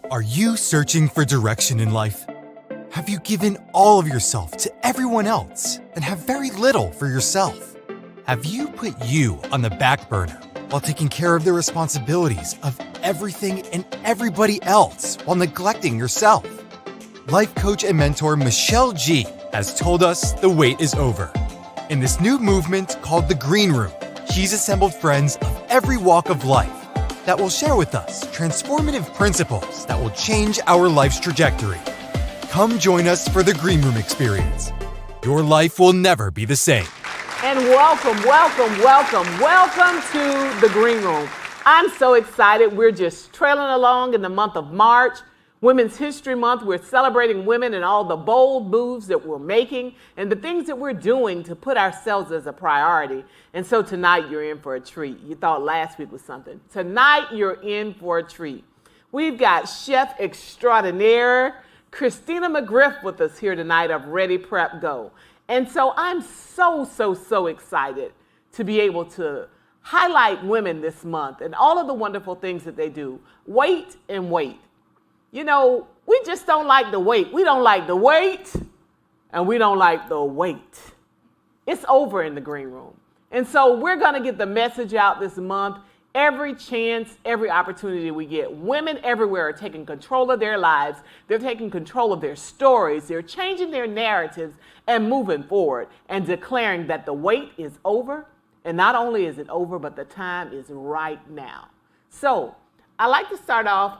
Are you searching for direction in life? Have you given all of yourself to everyone else and have very little for yourself? Have you put you on the back burner while taking care of the responsibilities of everything and everybody else while neglecting yourself? Life coach and mentor Michelle G has told us the wait is over. In this new movement called The Green Room, she's assembled friends of every walk of life that will share with us transformative principles that will change our life's trajectory. Come join us for the Green Room experience. Your life will never be the same. And welcome to the Green Room. I'm so excited. We're just trailing along in the month of March. Women's History Month. We're celebrating women and all the bold moves that we're making and the things that we're doing to put ourselves as a priority. And so tonight you're in for a treat. You thought last week was something. Tonight you're in for a treat. We've got chef extraordinaire Chrystina McGriff with us here tonight of Ready Prep Go. And so I'm so excited to be able to highlight women this month and all of the wonderful things that they do. Wait and wait. You know, we just don't like the wait. We don't like the wait, and we don't like the wait. It's over in the Green Room. And so we're going to get the message out this month. Every chance, every opportunity we get. Women everywhere are taking control of their lives. They're taking control of their stories. They're changing their narratives and moving forward and declaring that the wait is over. And not only is it over, but the time is right now. So I like to start off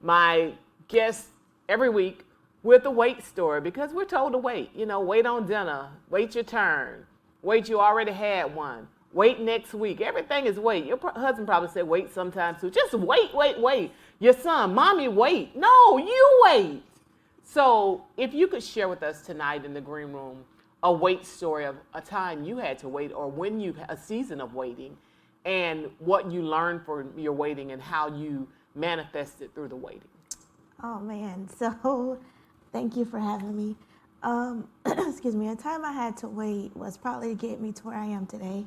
my guests every week with a wait story because we're told to wait. You know, wait on dinner, wait your turn, wait you already had one, wait next week. Everything is wait. Your husband probably said wait sometimes too. Just wait. Your son, mommy, wait. No, you wait. So if you could share with us tonight in the Green Room a wait story of a time you had to wait or when you a season of waiting and what you learned from your waiting and how you manifested through the waiting. Oh man, so thank you for having me. Excuse me, a time I had to wait was probably to get me to where I am today.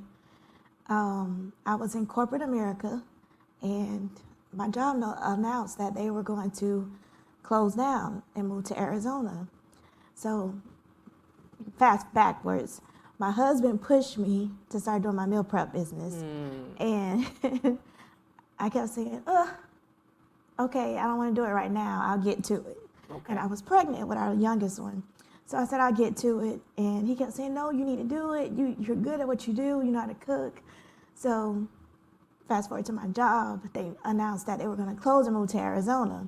I was in corporate America and my job announced that they were going to close down and move to Arizona. So fast backwards, my husband pushed me to start doing my meal prep business. And I kept saying, okay, I don't want to do it right now. I'll get to it. Okay. And I was pregnant with our youngest one. So I said, I'll get to it. And he kept saying, no, you need to do it. You're good at what you do. You know how to cook. So fast forward to my job, they announced that they were going to close and move to Arizona.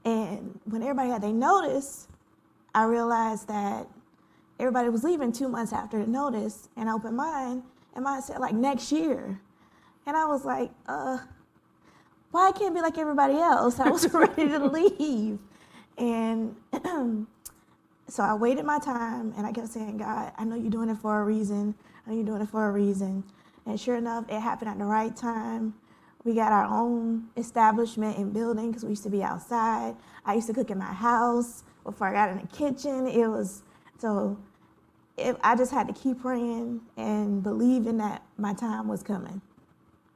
And when everybody had their notice, I realized that everybody was leaving 2 months after the notice. And I opened mine, and mine said like next year. And I was like, why I can't be like everybody else? I was ready to leave. And so I waited my time and I kept saying, God, I know you're doing it for a reason. I know you're doing it for a reason. And sure enough, it happened at the right time. We got our own establishment and building because we used to be outside. I used to cook in my house before I got in the kitchen. I just had to keep praying and believing that my time was coming.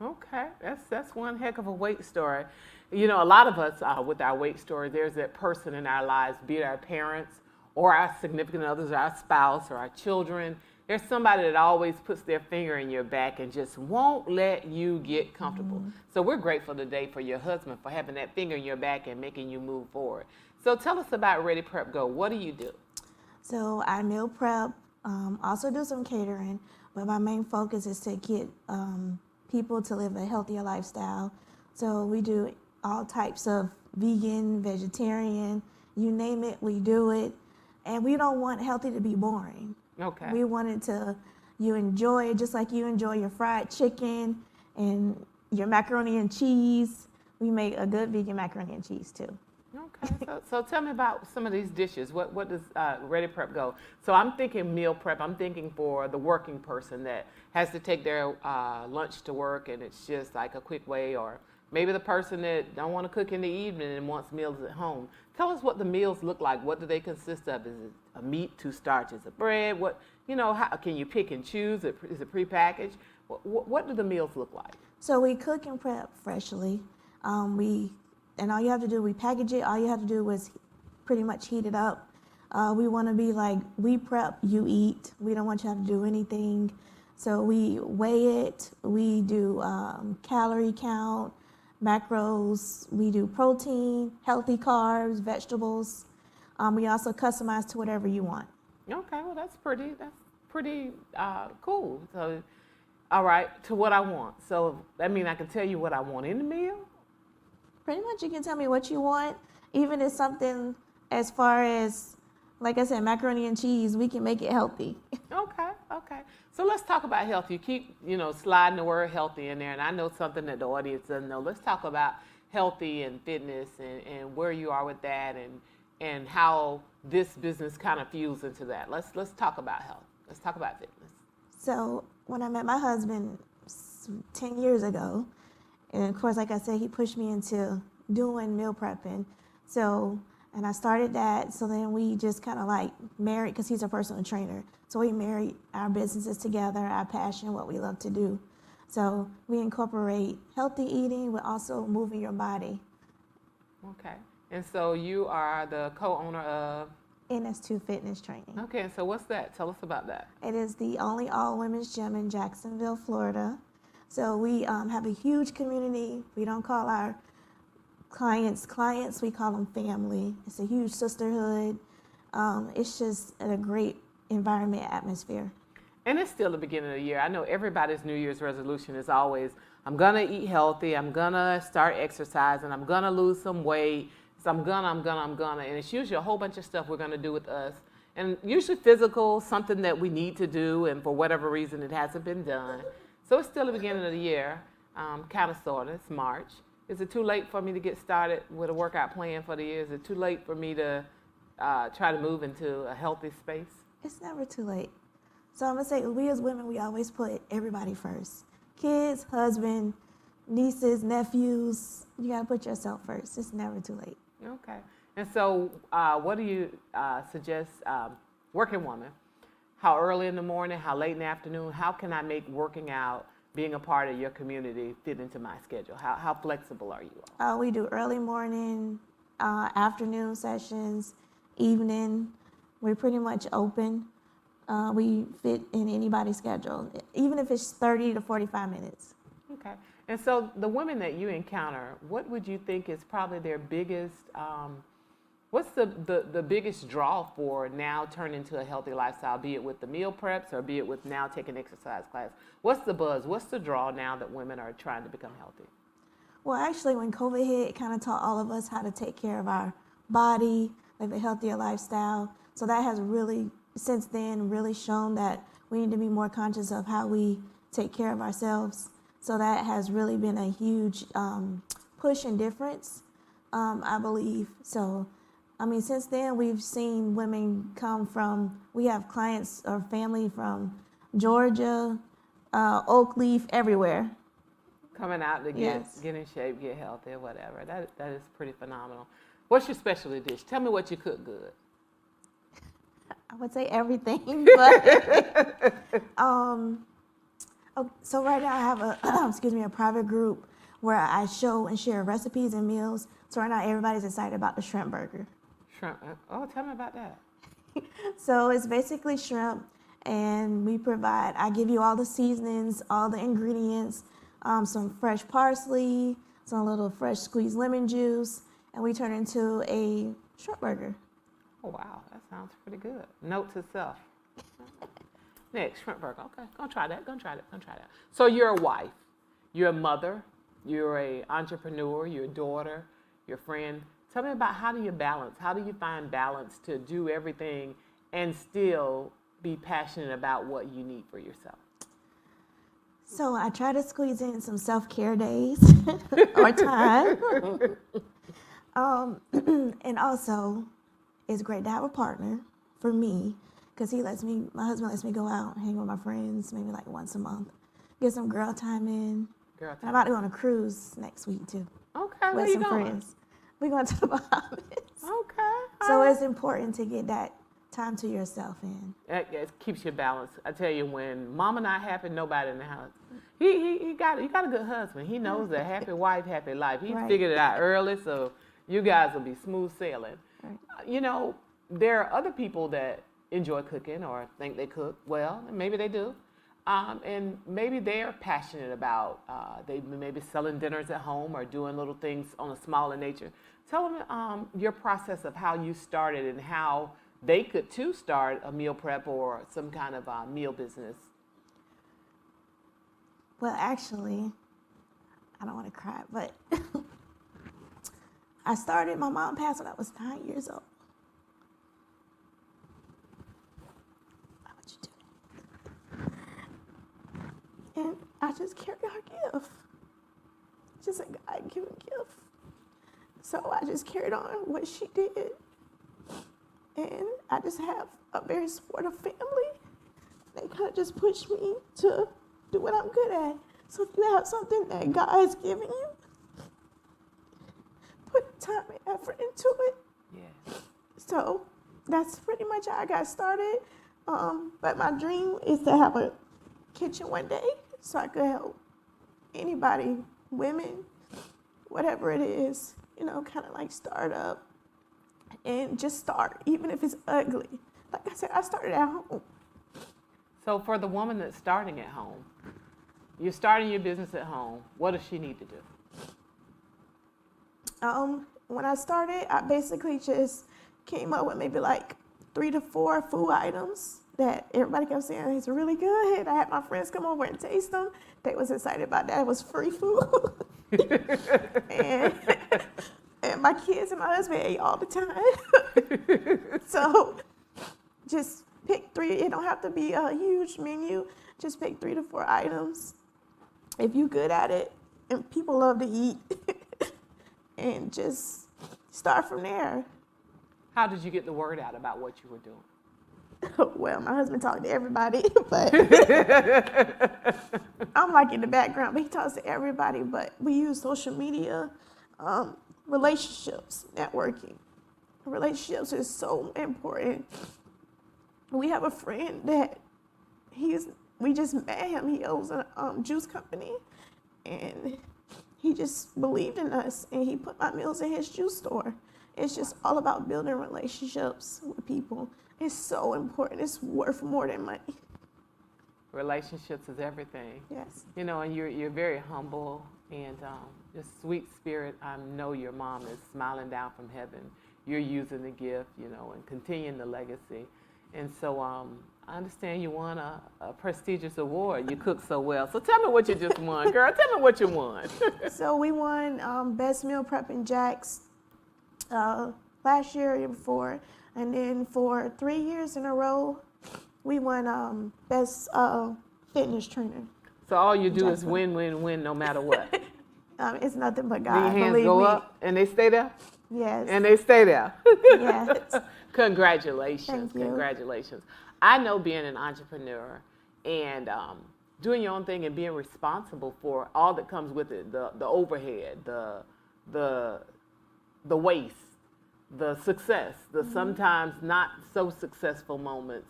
Okay, that's one heck of a wait story. You know, a lot of us with our wait story, there's that person in our lives, be it our parents or our significant others, or our spouse or our children. There's somebody that always puts their finger in your back and just won't let you get comfortable. Mm-hmm. So we're grateful today for your husband for having that finger in your back and making you move forward. So tell us about Ready Prep Go. What do you do? So I meal prep, also do some catering, but my main focus is to get people to live a healthier lifestyle. So we do all types of vegan, vegetarian, you name it, we do it. And we don't want healthy to be boring. Okay. We want you enjoy it just like you enjoy your fried chicken and your macaroni and cheese. We make a good vegan macaroni and cheese too. Okay, so tell me about some of these dishes. What does Ready Prep Go? So I'm thinking meal prep. I'm thinking for the working person that has to take their lunch to work and it's just like a quick way, or maybe the person that don't want to cook in the evening and wants meals at home. Tell us what the meals look like. What do they consist of? Is it a meat, 2 starches, a bread? How can you pick and choose? Is it prepackaged? What do the meals look like? So we cook and prep freshly. We And all you have to do, we package it. All you have to do is pretty much heat it up. We want to be like, we prep, you eat. We don't want you to have to do anything. So we weigh it. We do calorie count, macros. We do protein, healthy carbs, vegetables. We also customize to whatever you want. Okay, well that's pretty cool. So, all right, to what I want. So that means I can tell you what I want in the meal? Pretty much you can tell me what you want. Even if something as far as, like I said, macaroni and cheese, we can make it healthy. Okay. So let's talk about health. You keep, sliding the word healthy in there, and I know something that the audience doesn't know. Let's talk about healthy and fitness and where you are with that and how this business kind of fuels into that. Let's talk about health. Let's talk about fitness. So when I met my husband 10 years ago, and of course, like I said, he pushed me into doing meal prepping. So, and I started that. So then we just kind of like married, because he's a personal trainer. So we married our businesses together, our passion, what we love to do. So we incorporate healthy eating, but also moving your body. Okay. And so you are the co-owner of? NS2 Fitness Training. Okay, so what's that? Tell us about that. It is the only all-women's gym in Jacksonville, Florida. So we have a huge community. We don't call our clients, we call them family. It's a huge sisterhood. It's just a great environment, atmosphere. And it's still the beginning of the year. I know everybody's New Year's resolution is always, I'm gonna eat healthy, I'm gonna start exercising, I'm gonna lose some weight, so I'm gonna. And it's usually a whole bunch of stuff we're gonna do with us. And usually physical, something that we need to do, and for whatever reason it hasn't been done. So it's still the beginning of the year, kind of sort of, it's March. Is it too late for me to get started with a workout plan for the year? Is it too late for me to try to move into a healthy space? It's never too late. So I'm gonna say, we as women, we always put everybody first. Kids, husband, nieces, nephews, you gotta put yourself first. It's never too late. Okay. And so what do you suggest, working woman, how early in the morning, how late in the afternoon, how can I make working out, being a part of your community, fit into my schedule? How flexible are you all? We do early morning, afternoon sessions, evening. We're pretty much open. We fit in anybody's schedule, even if it's 30 to 45 minutes. Okay. And so the women that you encounter, what would you think is probably their biggest, what's the biggest draw for now turning to a healthy lifestyle, be it with the meal preps or be it with now taking exercise class? What's the buzz? What's the draw now that women are trying to become healthy? Well, actually, when COVID hit, it kind of taught all of us how to take care of our body, live a healthier lifestyle. So that has really, since then, really shown that we need to be more conscious of how we take care of ourselves. So that has really been a huge push and difference, I believe. So, I mean, since then, we've seen women come from, we have clients or family from Georgia, Oak Leaf, everywhere. Coming out to Yes. get in shape, get healthy, or whatever. That is pretty phenomenal. What's your specialty dish? Tell me what you cook good. I would say everything, but so right now I have a private group where I show and share recipes and meals. So right now everybody's excited about the shrimp burger. Shrimp. Oh, tell me about that. So it's basically shrimp, and I give you all the seasonings, all the ingredients, some fresh parsley, some little fresh squeezed lemon juice, and we turn it into a shrimp burger. Oh, wow. That sounds pretty good. Note to self. Next, shrimp burger. Okay, gonna try that. So you're a wife, you're a mother, you're an entrepreneur, you're a daughter, you're a friend. Tell me about how do you find balance to do everything and still be passionate about what you need for yourself? So I try to squeeze in some self-care days or time. And also, it's great to have a partner for me, because my husband lets me go out and hang with my friends maybe like once a month, get some girl time in. And I'm about to go on a cruise next week too. Okay, with where you some going? friends. We're going to the Bahamas. Okay. So it's important to get that time to yourself in. It keeps you balanced. I tell you, when mama not happy, nobody in the house. He got a good husband. He knows that happy wife, happy life. He Right. figured it out early, so you guys will be smooth sailing. Right. You know, there are other people that enjoy cooking or think they cook well, and maybe they do. And maybe they're passionate about, they may be selling dinners at home or doing little things on a smaller nature. Tell them your process of how you started and how they could too start a meal prep or some kind of meal business. Well, actually, I don't want to cry, but my mom passed when I was 9 years old. Why would you do that? And I just carried her gift. Just a God-given gift. So I just carried on what she did. And I just have a very supportive family. They kind of just push me to do what I'm good at. So if you have something that God has given you, put time and effort into it. Yeah. So that's pretty much how I got started. But my dream is to have a kitchen one day so I could help anybody, women, whatever it is, kind of like start up and just start, even if it's ugly. Like I said, I started at home. So for the woman that's starting at home, you're starting your business at home, what does she need to do? When I started, I basically just came up with maybe like 3 to 4 food items that everybody kept saying it's really good. I had my friends come over and taste them. They was excited about that. It was free food. and my kids and my husband ate all the time. So just pick 3. It don't have to be a huge menu. Just pick 3 to 4 items. If you're good at it, and people love to eat, and just start from there. How did you get the word out about what you were doing? Well, my husband talked to everybody, but I'm like in the background, but he talks to everybody. But we use social media, relationships, networking. Relationships is so important. We have a friend that we just met him. He owns a juice company, and he just believed in us, and he put my meals in his juice store. It's just all about building relationships with people. It's so important. It's worth more than money. Relationships is everything. Yes. And you're very humble and just sweet spirit. I know your mom is smiling down from heaven. You're using the gift, and continuing the legacy. And so I understand you won a prestigious award. You cook so well. So tell me what you just won, girl. Tell me what you won. So we won Best Meal Prep in Jax last year, year before. And then for 3 years in a row, we won Best Fitness Trainer. So all you do is win, win, win, no matter what. It's nothing but Your God. hands Believe go me. up and they stay there? Yes. And they stay there. Yes. Congratulations. Thank you. Congratulations. I know being an entrepreneur and doing your own thing and being responsible for all that comes with it, the overhead, the waste, the success, the sometimes not so successful moments,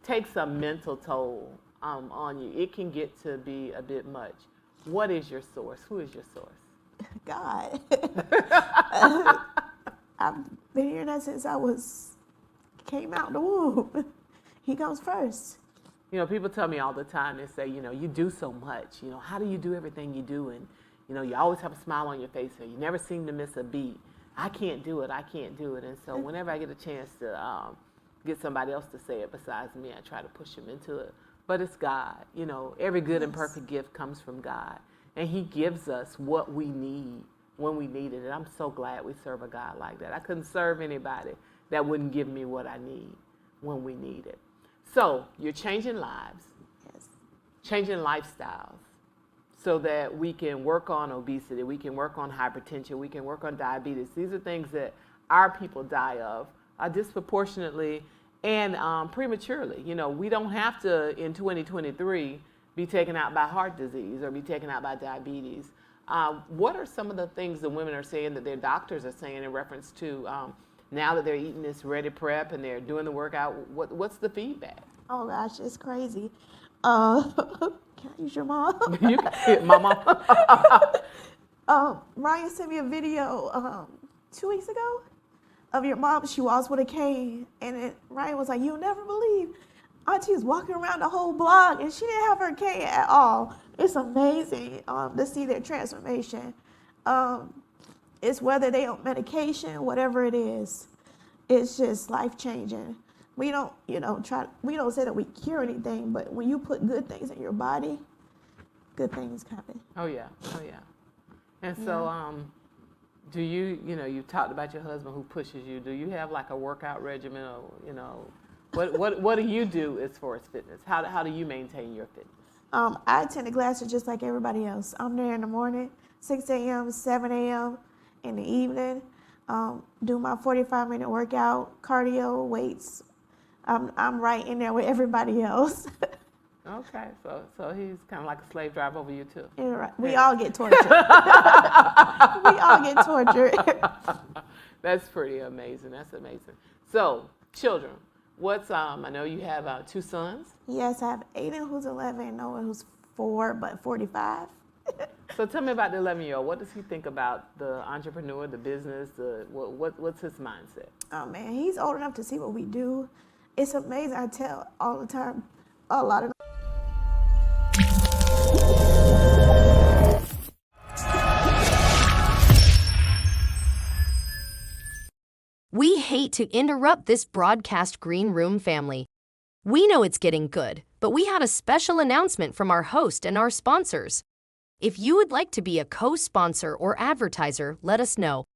takes a mental toll on you. It can get to be a bit much. What is your source? Who is your source? God. I've been hearing that since I came out the womb. He comes first. People tell me all the time, they say, you do so much. How do you do everything you do? And, you always have a smile on your face, or you never seem to miss a beat. I can't do it. I can't do it. And so whenever I get a chance to get somebody else to say it besides me, I try to push them into it. But it's God. Every good and perfect gift comes from God. And he gives us what we need when we need it. And I'm so glad we serve a God like that. I couldn't serve anybody that wouldn't give me what I need when we need it. So you're changing lives, Yes. changing lifestyles so that we can work on obesity, we can work on hypertension, we can work on diabetes. These are things that our people die of disproportionately and prematurely. We don't have to, in 2023, be taken out by heart disease or be taken out by diabetes. What are some of the things that women are saying that their doctors are saying in reference to now that they're eating this Ready Prep and they're doing the workout, what's the feedback? Oh gosh, it's crazy. Can I use your mom? You can hit my mom. Ryan sent me a video 2 weeks ago of your mom. She walks with a cane, and Ryan was like, "You'll never believe, Auntie is walking around the whole block, and she didn't have her cane at all." It's amazing to see their transformation. It's whether they on medication, whatever it is, it's just life changing. We don't, we don't say that we cure anything, but when you put good things in your body, good things happen. Oh yeah. And so, do you, you talked about your husband who pushes you. Do you have like a workout regimen, or what do you do as far as fitness? How do you maintain your fitness? I attend the classes just like everybody else. I'm there in the morning, 6 a.m., 7 a.m. in the evening. Do my 45-minute workout, cardio, weights. I'm right in there with everybody else. Okay, so he's kind of like a slave driver over you too. Yeah, right. We all get tortured. We all get tortured. That's pretty amazing. That's amazing. So, children, I know you have 2 sons. Yes, I have Aiden who's 11 and Noah who's 4 but 45. So tell me about the 11-year-old. What does he think about the entrepreneur, the business? What's his mindset? Oh man, he's old enough to see what we do. It's amazing. I tell all the time, a lot of. We hate to interrupt this broadcast green room family. We know it's getting good, but we have a special announcement from our host and our sponsors. If you would like to be a co-sponsor or advertiser, let us know.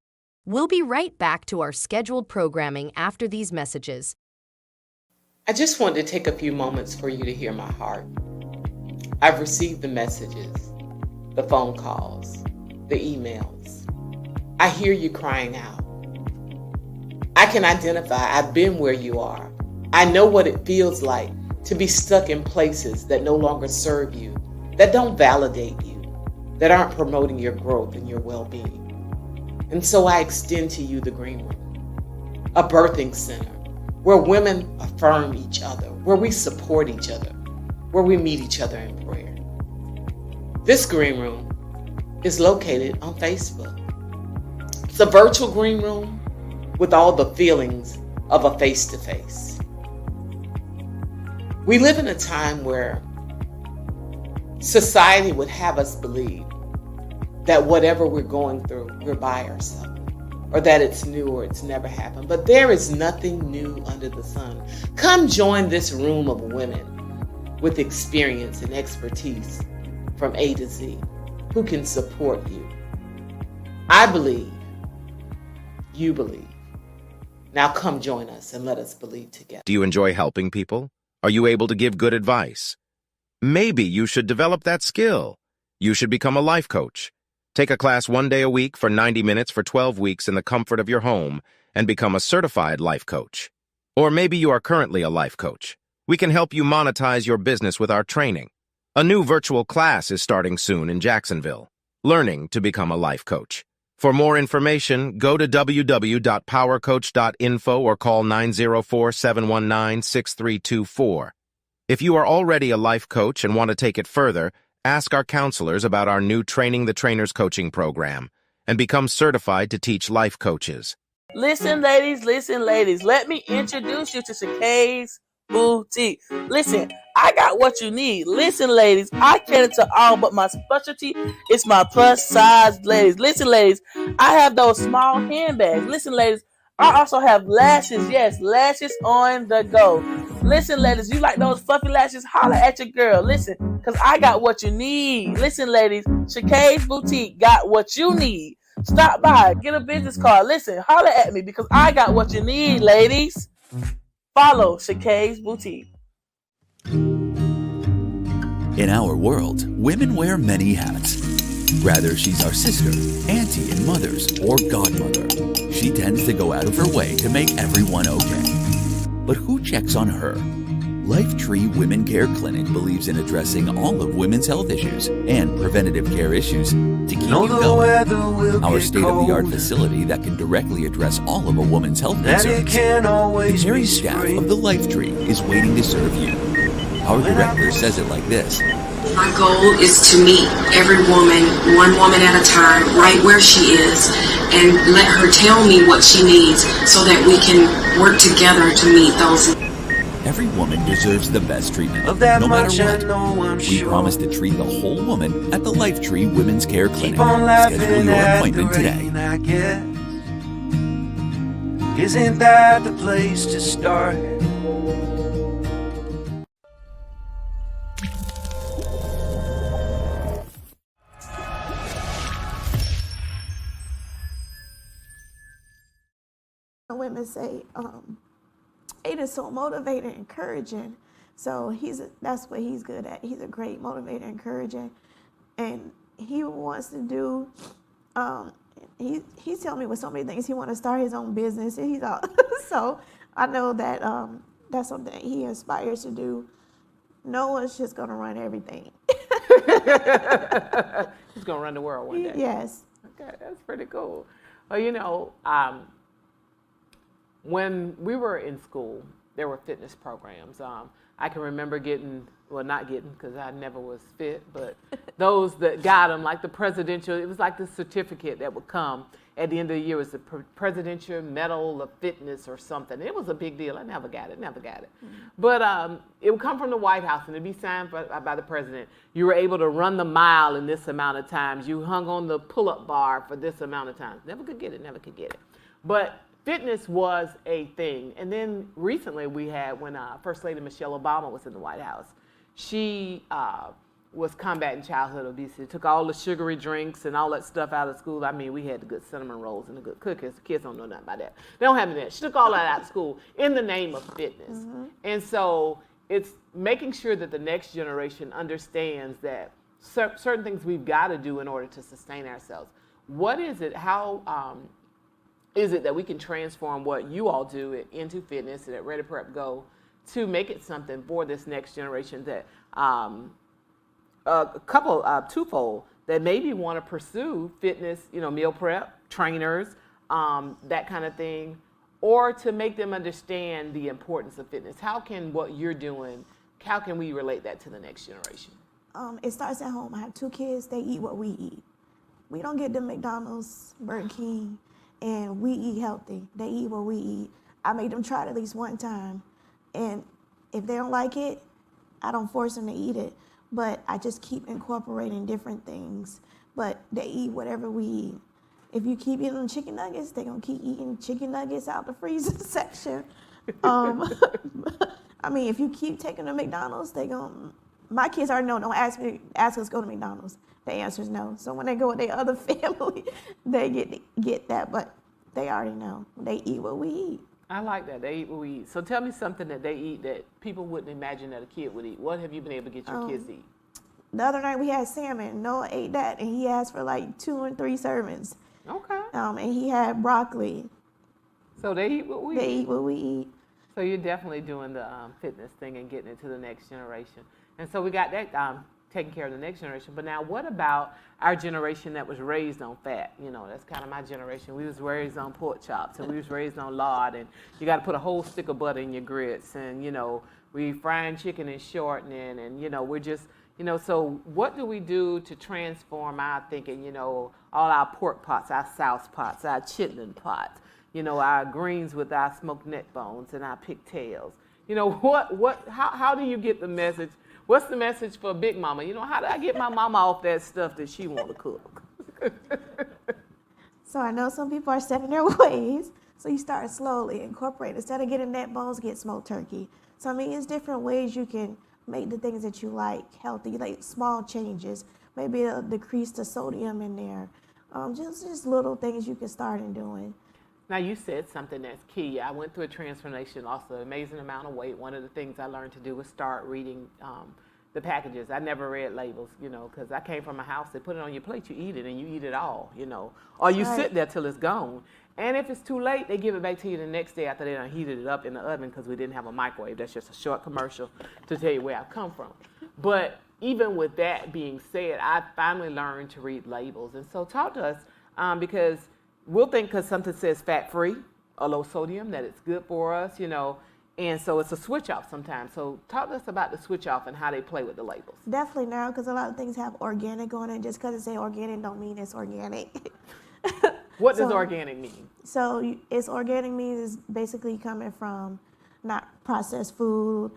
We'll be right back to our scheduled programming after these messages. I just wanted to take a few moments for you to hear my heart. I've received the messages, the phone calls, the emails. I hear you crying out. I can identify. I've been where you are. I know what it feels like to be stuck in places that no longer serve you, that don't validate you, that aren't promoting your growth and your well-being. And so I extend to you the Green Room, a birthing center where women affirm each other, where we support each other, where we meet each other in prayer. This Green Room is located on Facebook. It's a virtual green room with all the feelings of a face-to-face. We live in a time where society would have us believe that whatever we're going through, we're by ourselves, or that it's new or it's never happened. But there is nothing new under the sun. Come join this room of women with experience and expertise from A to Z who can support you. I believe, you believe. Now come join us and let us believe together. Do you enjoy helping people? Are you able to give good advice? Maybe you should develop that skill. You should become a life coach. Take a class 1 day a week for 90 minutes for 12 weeks in the comfort of your home and become a certified life coach. Or maybe you are currently a life coach. We can help you monetize your business with our training. A new virtual class is starting soon in Jacksonville. Learning to become a life coach. For more information, go to www.powercoach.info or call 904-719-6324. If you are already a life coach and want to take it further, ask our counselors about our new Training the Trainers coaching program and become certified to teach life coaches. Listen, ladies, let me introduce you to Shakay's Boutique. Listen, I got what you need. Listen, ladies, I cater to all, but my specialty is my plus size ladies. Listen, ladies, I have those small handbags. Listen, ladies, I also have lashes. Yes, lashes on the go. Listen, ladies, you like those fluffy lashes? Holla at your girl. Listen, because I got what you need. Listen, ladies, Shakay's Boutique got what you need. Stop by, get a business card. Listen, holla at me because I got what you need, ladies. Follow Shakay's Boutique. In our world, women wear many hats. Whether she's our sister, auntie and mothers, or godmother, she tends to go out of her way to make everyone okay. But who checks on her? Lifetree Women Care Clinic believes in addressing all of women's health issues and preventative care issues to keep you going. Our state-of-the-art facility that can directly address all of a woman's health concerns. The caring staff of the Lifetree is waiting to serve you. Our director says it like this. My goal is to meet every woman, one woman at a time, right where she is, and let her tell me what she needs so that we can work together to meet those needs. Every woman deserves the best treatment, no matter what. We promise to treat the whole woman at the Lifetree Women's Care Clinic. Schedule your appointment today. Isn't that the place to start? Women say, Aiden's so motivated, encouraging. So that's what he's good at. He's a great motivator, encouraging, and he wants to do. He's telling me with so many things he wants to start his own business. And he's all, so I know that that's something he aspires to do. Noah's just gonna run everything. He's gonna run the world one day. Yes. Okay, that's pretty cool. Well, when we were in school, there were fitness programs. I can remember not getting, because I never was fit, but those that got them, like the presidential, it was like the certificate that would come at the end of the year. It was the Presidential Medal of Fitness or something. It was a big deal. I never got it. Mm-hmm. But it would come from the White House, and it'd be signed by the president. You were able to run the mile in this amount of times. You hung on the pull-up bar for this amount of times. Never could get it. But fitness was a thing. And then recently we had, when First Lady Michelle Obama was in the White House, she was combating childhood obesity, took all the sugary drinks and all that stuff out of school. I mean, we had the good cinnamon rolls and the good cookies. The kids don't know nothing about that. They don't have any of that. She took all that out of school in the name of fitness. Mm-hmm. And so it's making sure that the next generation understands that certain things we've got to do in order to sustain ourselves. What is it? How is it that we can transform what you all do into fitness and at Ready Prep Go to make it something for this next generation that twofold, that maybe want to pursue fitness, meal prep, trainers, that kind of thing, or to make them understand the importance of fitness? How can what you're doing, how can we relate that to the next generation? It starts at home. I have 2 kids. They eat what we eat. We don't get them McDonald's, Burger King, and we eat healthy. They eat what we eat. I make them try it at least one time. And if they don't like it, I don't force them to eat it. But I just keep incorporating different things. But they eat whatever we eat. If you keep eating them chicken nuggets, they're going to keep eating chicken nuggets out the freezer section. I mean, if you keep taking them to McDonald's, my kids already know, don't ask us to go to McDonald's. The answer is no. So when they go with their other family, they get that, but they already know. They eat what we eat. I like that. They eat what we eat. So tell me something that they eat that people wouldn't imagine that a kid would eat. What have you been able to get your kids to eat? The other night we had salmon. Noah ate that, and he asked for like 2 and 3 servings. Okay. And he had broccoli. So they eat what we eat. They eat what we eat. So you're definitely doing the fitness thing and getting it to the next generation. And so we got that taking care of the next generation. But now what about our generation that was raised on fat? That's kind of my generation. We was raised on pork chops, and we was raised on lard, and you got to put a whole stick of butter in your grits, and we frying chicken and shortening, and we're just so what do we do to transform our thinking? All our pork pots, our sauce pots, our chitlin pots, our greens with our smoked neck bones and our pigtails. How do you get the message? What's the message for Big Mama? How do I get my mama off that stuff that she want to cook? So I know some people are set in their ways. So you start slowly, incorporate. Instead of getting neck bones, get smoked turkey. So I mean, it's different ways you can make the things that you like healthy, like small changes. Maybe it'll decrease the sodium in there. Just little things you can start in doing. Now, you said something that's key. I went through a transformation, lost an amazing amount of weight. One of the things I learned to do was start reading the packages. I never read labels, because I came from a house, they put it on your plate, you eat it, and you eat it all, or you sit there till it's gone. And if it's too late, they give it back to you the next day after they done heated it up in the oven because we didn't have a microwave. That's just a short commercial to tell you where I've come from. But even with that being said, I finally learned to read labels. And so talk to us because we'll think because something says fat-free or low sodium that it's good for us, you know. And so it's a switch off sometimes. So talk to us about the switch off and how they play with the labels. Definitely now, because a lot of things have organic on it. Just because it say organic don't mean it's organic. What does organic mean? So it's organic means it's basically coming from not processed food.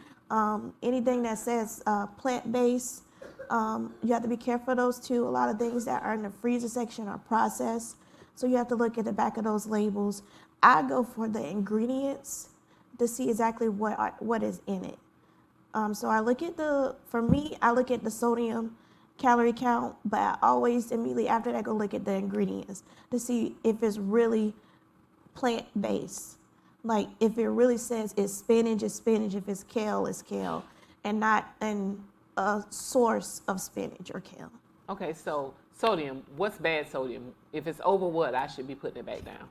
Anything that says plant-based, you have to be careful of those two. A lot of things that are in the freezer section are processed. So you have to look at the back of those labels. I go for the ingredients to see exactly what is in it. So I look at I look at the sodium calorie count, but I always immediately after that go look at the ingredients to see if it's really plant-based. Like if it really says it's spinach, if it's kale, it's kale, and not a source of spinach or kale. Okay, so sodium, what's bad sodium? If it's over what, I should be putting it back down?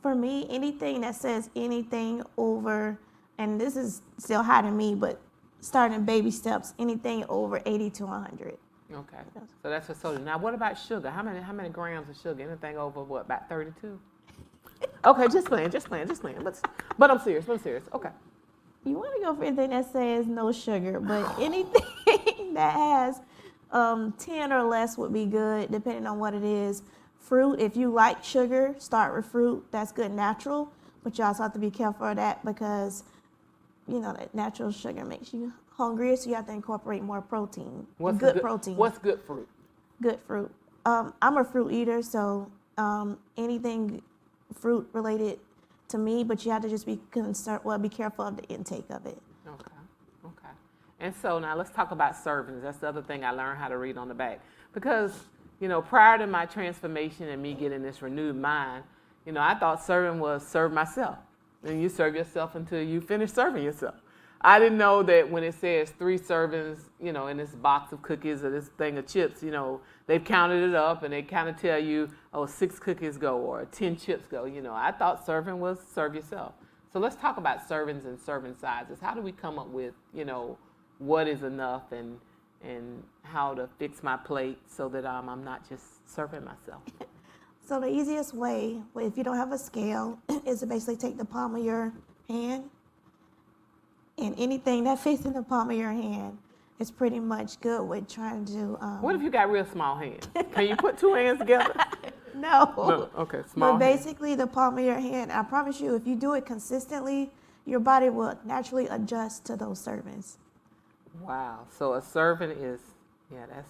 For me, anything that says anything over, and this is still high to me, but starting baby steps, anything over 80 to 100. Okay, so that's for sodium. Now, what about sugar? How many grams of sugar? Anything over what, about 32? Okay, just playing. But I'm serious. Okay. You want to go for anything that says no sugar, but anything that has 10 or less would be good, depending on what it is. Fruit, if you like sugar, start with fruit. That's good natural, but you also have to be careful of that because, you know, that natural sugar makes you hungrier, so you have to incorporate more protein. Protein. What's good fruit? Good fruit. I'm a fruit eater, so anything fruit related to me, but you have to just be be careful of the intake of it. Okay. And so now let's talk about servings. That's the other thing I learned how to read on the back. Because, you know, prior to my transformation and me getting this renewed mind, you know, I thought serving was serve myself. And you serve yourself until you finish serving yourself. I didn't know that when it says 3 servings, you know, in this box of cookies or this thing of chips, you know, they've counted it up and they kind of tell you, oh, 6 cookies go or 10 chips go. You know, I thought serving was serve yourself. So let's talk about servings and serving sizes. How do we come up with, you know, what is enough and how to fix my plate so that I'm not just serving myself? So the easiest way, if you don't have a scale, is to basically take the palm of your hand, and anything that fits in the palm of your hand is pretty much good with trying to. What if you got real small hands? Can you put 2 hands together? No. Okay, small. But basically, the palm of your hand. I promise you, if you do it consistently, your body will naturally adjust to those servings. Wow. So a serving is, that's.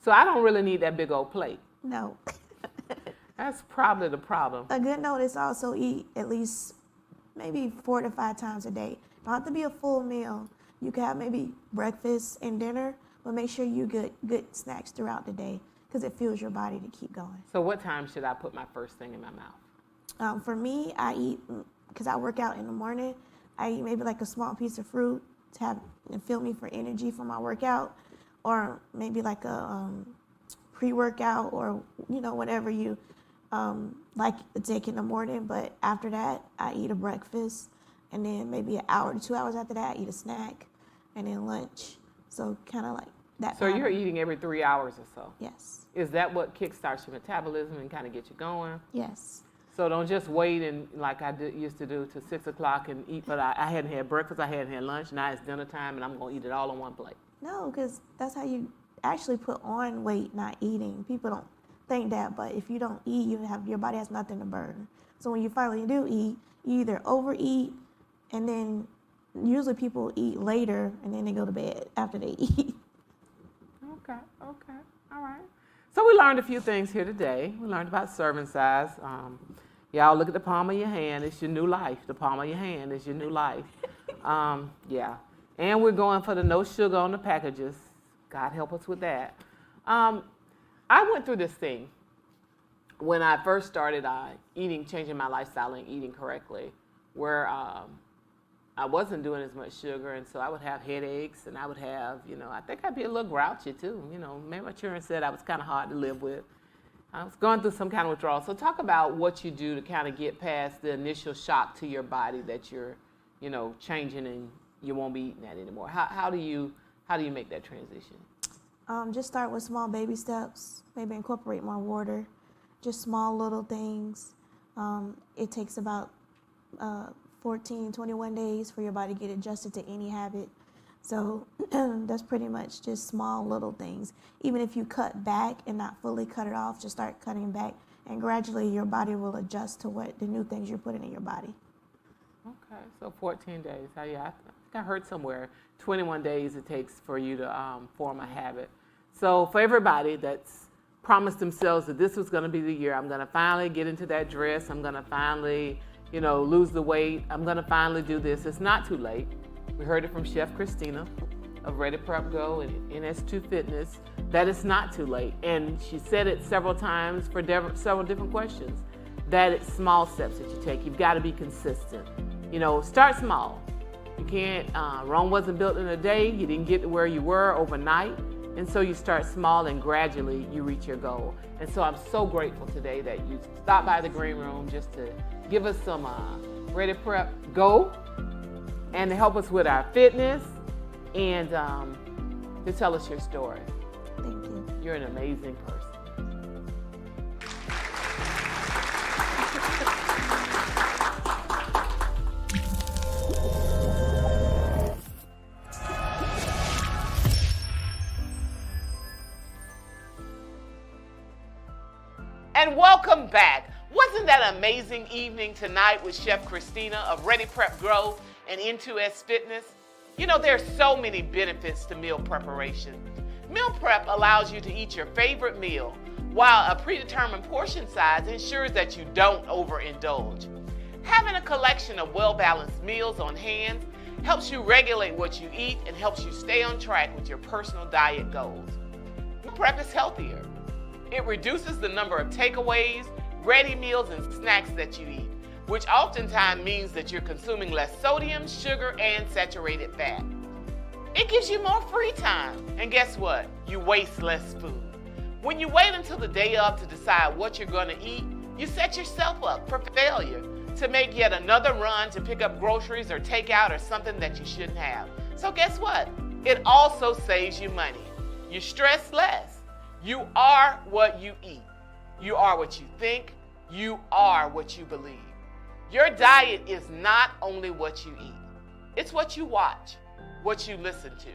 So I don't really need that big old plate. No. That's probably the problem. A good note is also eat at least maybe 4 to 5 times a day. Don't have to be a full meal. You can have maybe breakfast and dinner, but make sure you get good snacks throughout the day because it fuels your body to keep going. So what time should I put my first thing in my mouth? For me, I eat, because I work out in the morning, I eat maybe like a small piece of fruit to have and fill me for energy for my workout, or maybe like a pre-workout or, you know, whatever you like to take in the morning. But after that, I eat a breakfast. And then maybe an hour to 2 hours after that, I eat a snack, and then lunch. So kind of like that. So you're eating every 3 hours or so? Yes. Is that what kickstarts your metabolism and kind of gets you going? Yes. So don't just wait and like I used to do to 6 o'clock and eat, but I hadn't had breakfast, I hadn't had lunch, now it's dinner time and I'm going to eat it all on one plate. No, because that's how you actually put on weight, not eating. People don't think that, but if you don't eat, your body has nothing to burn. So when you finally do eat, you either overeat, and then usually people eat later and then they go to bed after they eat. Okay, all right. So we learned a few things here today. We learned about serving size. Y'all look at the palm of your hand. It's your new life. The palm of your hand is your new life. Yeah. And we're going for the no sugar on the packages. God help us with that. I went through this thing when I first started changing my lifestyle and eating correctly, where I wasn't doing as much sugar, and so I would have headaches, and I would have, I think I'd be a little grouchy too. Mama Churin said I was kind of hard to live with. I was going through some kind of withdrawal. So talk about what you do to kind of get past the initial shock to your body that you're, changing and you won't be eating that anymore. How do you make that transition? Just start with small baby steps. Maybe incorporate more water. Just small little things. It takes about 14, 21 days for your body to get adjusted to any habit. So that's pretty much just small little things. Even if you cut back and not fully cut it off, just start cutting back, and gradually your body will adjust to what the new things you're putting in your body. Okay, so 14 days. I think I heard somewhere 21 days it takes for you to form a habit. So for everybody that's promised themselves that this was going to be the year, I'm going to finally get into that dress, I'm going to finally, lose the weight, I'm going to finally do this. It's not too late. We heard it from Chef Chrystina of Ready Prep Go and NS2 Fitness that it's not too late. And she said it several times for several different questions, that it's small steps that you take. You've got to be consistent. Start small. You can't, Rome wasn't built in a day. You didn't get to where you were overnight. And so you start small and gradually you reach your goal. And so I'm so grateful today that you stopped by the green room just to give us some Ready Prep Go and to help us with our fitness and to tell us your story. Thank you. You're an amazing person. And welcome back. Wasn't that an amazing evening tonight with Chef Chrystina of Ready Prep Grow and N2S Fitness? There's so many benefits to meal preparation. Meal prep allows you to eat your favorite meal, while a predetermined portion size ensures that you don't overindulge. Having a collection of well-balanced meals on hand helps you regulate what you eat and helps you stay on track with your personal diet goals. Meal prep is healthier. It reduces the number of takeaways, ready meals, and snacks that you eat, which oftentimes means that you're consuming less sodium, sugar, and saturated fat. It gives you more free time, and guess what? You waste less food. When you wait until the day of to decide what you're going to eat, you set yourself up for failure to make yet another run to pick up groceries or takeout or something that you shouldn't have. So guess what? It also saves you money. You stress less. You are what you eat. You are what you think. You are what you believe. Your diet is not only what you eat. It's what you watch, what you listen to,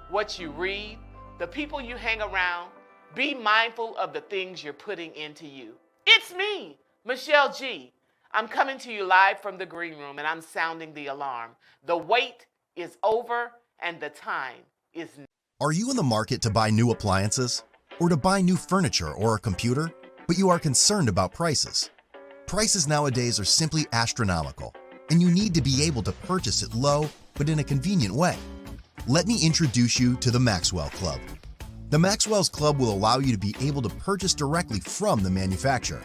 what you read, the people you hang around. Be mindful of the things you're putting into you. It's me, Michelle G. I'm coming to you live from the green room and I'm sounding the alarm. The wait is over and the time is now. Are you in the market to buy new appliances? Or to buy new furniture or a computer, but you are concerned about prices? Prices nowadays are simply astronomical, and you need to be able to purchase it low, but in a convenient way. Let me introduce you to the Maxwell Club. The Maxwell's Club will allow you to be able to purchase directly from the manufacturer.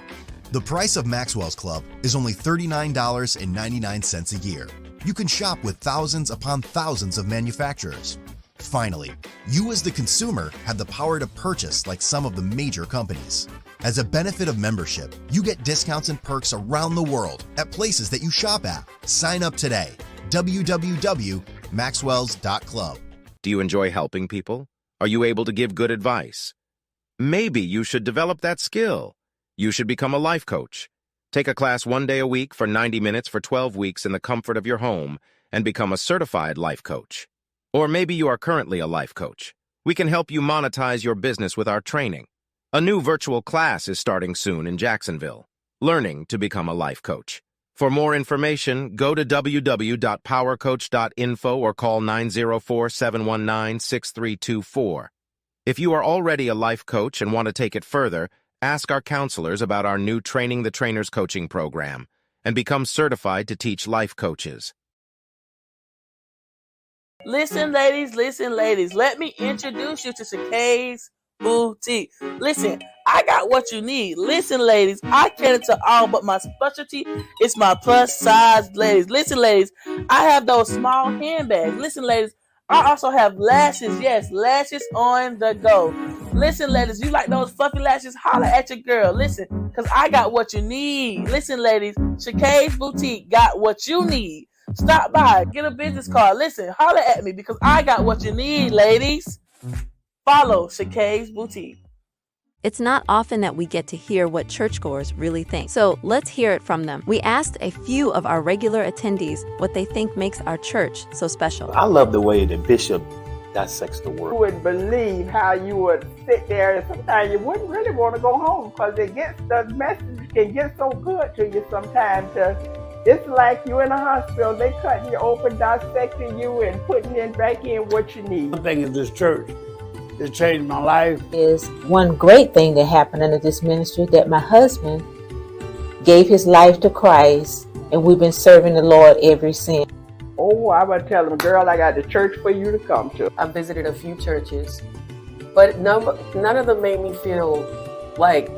The price of Maxwell's Club is only $39.99 a year. You can shop with thousands upon thousands of manufacturers. Finally, you as the consumer have the power to purchase like some of the major companies. As a benefit of membership, you get discounts and perks around the world at places that you shop at. Sign up today. www.maxwells.club. Do you enjoy helping people? Are you able to give good advice? Maybe you should develop that skill. You should become a life coach. Take a class 1 day a week for 90 minutes for 12 weeks in the comfort of your home and become a certified life coach. Or maybe you are currently a life coach. We can help you monetize your business with our training. A new virtual class is starting soon in Jacksonville. Learning to become a life coach. For more information, go to www.powercoach.info or call 904-719-6324. If you are already a life coach and want to take it further, ask our counselors about our new Training the Trainers coaching program and become certified to teach life coaches. Listen, ladies, let me introduce you to Shakay's Boutique. Listen, I got what you need. Listen, ladies, I cater to all, but my specialty is my plus size ladies. Listen, ladies, I have those small handbags. Listen, ladies, I also have lashes. Yes, lashes on the go. Listen, ladies, you like those fluffy lashes? Holla at your girl. Listen, because I got what you need. Listen, ladies, Shakay's Boutique got what you need. Stop by, get a business card. Listen, holla at me because I got what you need, ladies. Follow Shakay's Boutique. It's not often that we get to hear what churchgoers really think. So let's hear it from them. We asked a few of our regular attendees what they think makes our church so special. I love the way the bishop dissects the word. You wouldn't believe how you would sit there and sometimes you wouldn't really want to go home because the message can get so good to you sometimes. It's like you in a hospital. They cutting you open, dissecting you and putting in back in what you need. One thing is this church. It changed my life. Is one great thing that happened under this ministry that my husband gave his life to Christ and we've been serving the Lord ever since. Oh, I would tell him, girl, I got the church for you to come to. I visited a few churches, but none of them made me feel like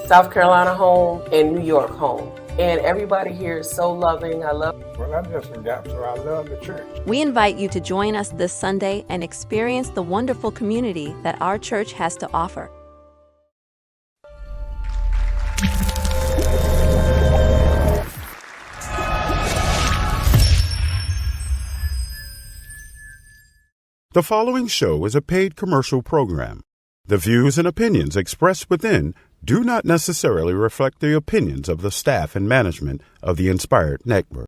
South Carolina home and New York home. And everybody here is so loving. I love. Well, I'm just a Dapper. I love the church. We invite you to join us this Sunday and experience the wonderful community that our church has to offer. The following show is a paid commercial program. The views and opinions expressed within do not necessarily reflect the opinions of the staff and management of the Inspired Network.